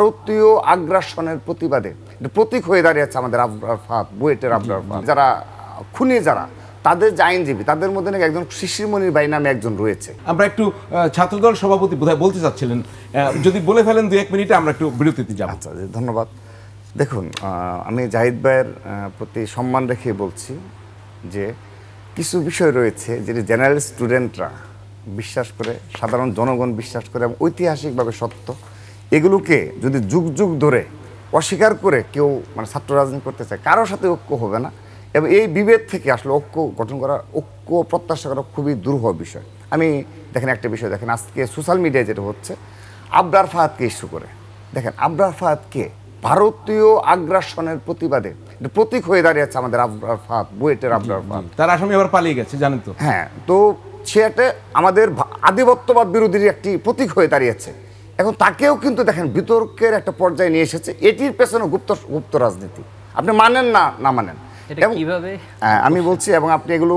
ভারতীয় আগ্রাসনের প্রতিবাদে প্রতীক হয়ে দাঁড়িয়েছে আমাদের আবরার ফাহাদ, বুয়েটের আবরার ফাহাদ। যারা খুনি যারা তাদের যে আইনজীবী, তাদের মধ্যে নাকি একজন শিশির মনির ভাই নামে একজন রয়েছে। আমরা একটু ছাত্রদল সভাপতি বোধহয় বলতে চাচ্ছিলেন, যদি বলে ফেলেন 2-1 মিনিটে আমরা একটু বিরতিতে যাব। আচ্ছা, ধন্যবাদ। দেখুন, আমি জাহিদ ভাইয়ের প্রতি সম্মান রেখে বলছি যে কিছু বিষয় রয়েছে যেটি জেনারেল স্টুডেন্টরা বিশ্বাস করে, সাধারণ জনগণ বিশ্বাস করে এবং ঐতিহাসিকভাবে সত্য, এগুলোকে যদি যুগ যুগ ধরে অস্বীকার করে কেউ ছাত্র রাজনীতি করতে চায়, কারোর সাথে ঐক্য হবে না। এবং এই বিভেদ থেকে আসলে ঐক্য গঠন করা, ঐক্য প্রত্যাশা করা খুবই দুরূহ বিষয়। আমি দেখেন একটা বিষয় দেখেন, আজকে সোশ্যাল মিডিয়ায় যেটা হচ্ছে আবরার ফাহাদকে ইস্যু করে, দেখেন আবরার ফাহাদকে ভারতীয় আগ্রাসনের প্রতিবাদে প্রতীক হয়ে দাঁড়িয়েছে আমাদের আবরার ফাহাদ, বুয়েটের আবরার ফাহাদ। তার আসামি আবার পালিয়ে গেছে, জানেন তো। হ্যাঁ, তো সে একটা আমাদের আধিপত্যবাদ বিরোধীর একটি প্রতীক হয়ে দাঁড়িয়েছে। এখন তাকেও কিন্তু দেখেন বিতর্কের একটা পর্যায়ে নিয়ে এসেছে। এটির পেছনে গুপ্ত রাজনীতি, আপনি মানেন না মানেন আমি বলছি। এবং আপনি এগুলো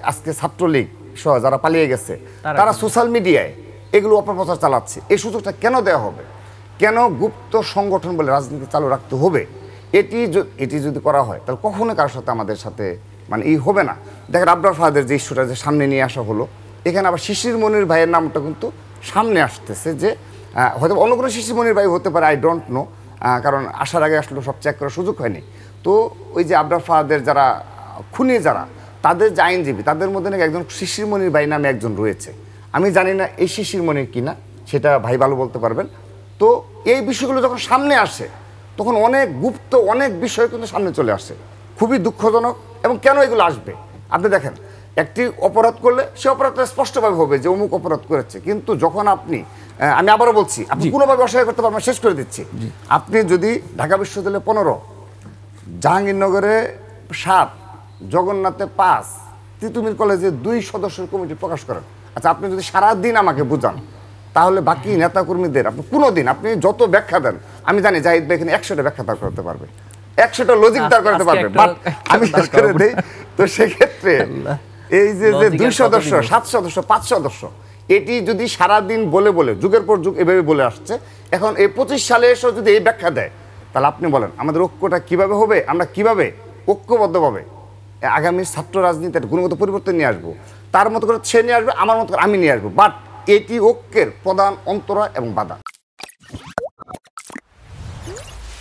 আজকে ছাত্রলীগ সহ যারা পালিয়ে গেছে তারা সোশ্যাল মিডিয়ায় এগুলো অপপ্রচার চালাচ্ছে। এই সুযোগটা কেন দেওয়া হবে? কেন গুপ্ত সংগঠন বলে রাজনীতি চালু রাখতে হবে? এটি যদি করা হয় তাহলে কখনো কারোর সাথে আমাদের সাথে হবে না। দেখেন আবরার ফাহাদের যে ইস্যুটা যে সামনে নিয়ে আসা হলো, এখানে আবার শিশির মনির ভাইয়ের নামটা কিন্তু সামনে আসতেছে, যে হয়তো অন্য কোনো শিশির মনির ভাই হতে পারে, আই ডোন্ট নো, কারণ আসার আগে আসলে সব চেক করার সুযোগ হয়নি। তো ওই যে আবরার ফাহাদের যারা খুনি যারা, তাদের যে আইনজীবী, তাদের মধ্যে নাকি একজন শিশির মনির ভাই নামে একজন রয়েছে। আমি জানি না এই শিশির মনির কিনা, সেটা ভাই ভালো বলতে পারবেন। তো এই বিষয়গুলো যখন সামনে আসে তখন অনেক বিষয় কিন্তু সামনে চলে আসে, খুবই দুঃখজনক। এবং কেন এগুলো আসবে? আপনি দেখেন, একটি অপরাধ করলে সে অপরাধটা স্পষ্টভাবে হবে যে অমুক অপরাধ করেছে, কিন্তু যখন আমি আবারও বলছি, আপনি কোনোভাবে অস্বীকার করতে পারবেন, শেষ করে দিচ্ছি। আপনি যদি ঢাকা বিশ্ববিদ্যালয়ে 15, জাহাঙ্গীরনগরে 7, জগন্নাথে 5, তিতুমির কলেজে 2 সদস্যের কমিটি প্রকাশ করেন, আচ্ছা আপনি যদি সারাদিন আমাকে বুঝান, তাহলে বাকি নেতাকর্মীদের আপনি কোনোদিন আপনি যত ব্যাখ্যা দেন, আমি জানি জাহিদ ভাই এখানে 100টা ব্যাখ্যা দাঁড় করতে পারবে, 100টা লজিক দাঁড় করতে পারবে, বাট আমি শেষ করে দিই। তো সেক্ষেত্রে এই যে 2 সদস্য, 7 সদস্য, 5 সদস্য, এটি যদি সারাদিন বলে যুগের পর যুগ এভাবে বলে আসছে, এখন এই 25 সালে এসেও যদি এই ব্যাখ্যা দেয়, তাহলে আপনি বলেন আমাদের ঐক্যটা কিভাবে হবে? আমরা কিভাবে ঐক্যবদ্ধভাবে আগামী ছাত্র রাজনীতির গুণগত পরিবর্তন নিয়ে আসবো? তার মতো করে সে নিয়ে আসবে, আমার মতো করে আমি নিয়ে আসবো, বাট এটি ঐক্যের প্রধান অন্তরা এবং বাধা।